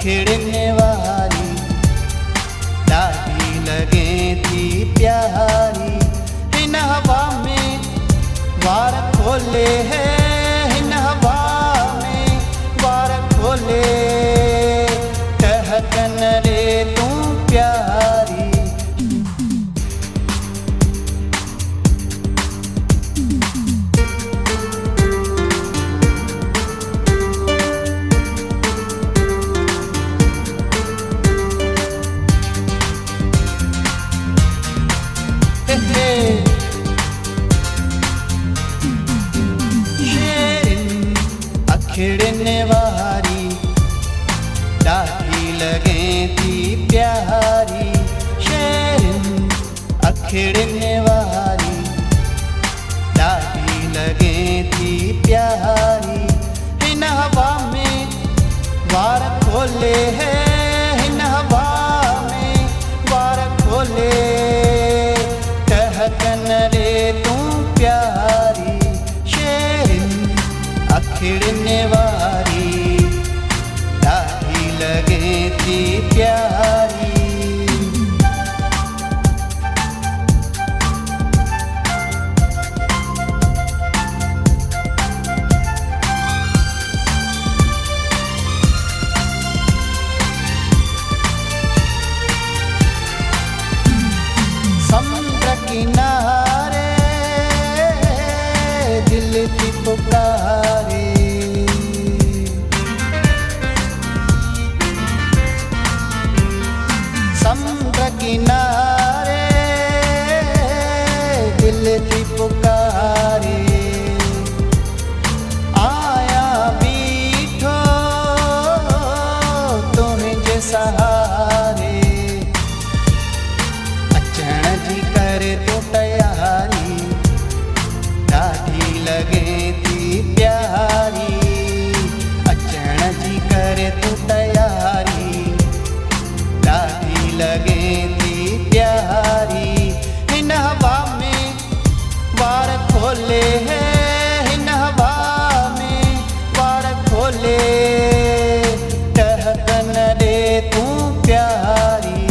अखिड़ने वारी ॾाढी लगे थी प्यारी। हिन हवा में वार खोले है, हिन हवा में वार खोले, टहकन रे तू प्यारी। अखिड़ने वारी ॾाढी लगे थी प्यारी। शेरिन अखिड़ने वारी ॾाढी लगे थी प्यारी। हिन हवा में वार खोले है, हिन हवा में वार खोले, टहकन रे तू प्यारी। शेरिन अखिड़ने वारी ॾाढी लगे थी प्यारी। समुद्र किनारे दिल की पुकारे, समुद्र किनारे दिल की पुकारे। आया बीठो तुझे सहारे, अचण जी करे तू तैयारी, ॾाढी लगे थी प्यारी। अचण जी करे तू तैयारी, ॾाढी लगे थी प्यारी। हिन हवा में वार खोले है, हिन हवा में वार खोले, टहकन रे तू प्यारी।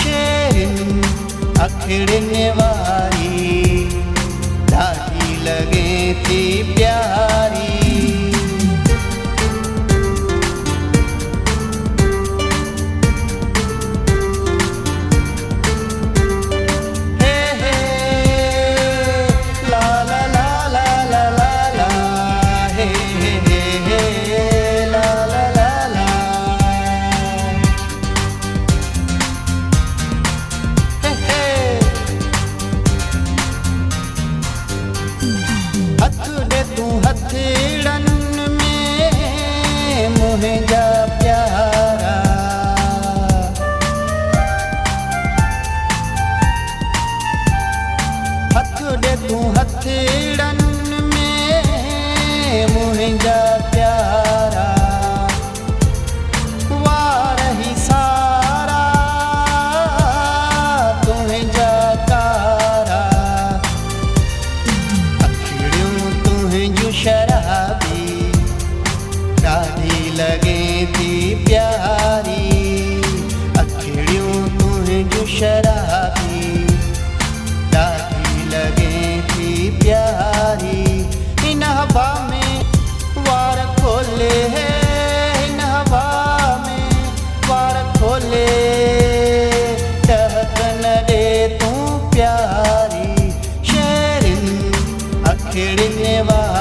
शेरिन अखिड़ने वारी ॾाढी लगे थी प्यारी। हथड़न में मुझा प्यारा, हथ दे तू हथड़न में मुझा प्यारा। वारही सारा तुझा कारा, शराबी ॾाढी लगे थी प्यारी। अखिड़ियों तुझियूं शराबी ॾाढी लगे थी प्यारी। हिन हवा में वार खोले है, हिन हवा में वार खोले, टहकन रे तू प्यारी। शेरिन अखिड़ने वारी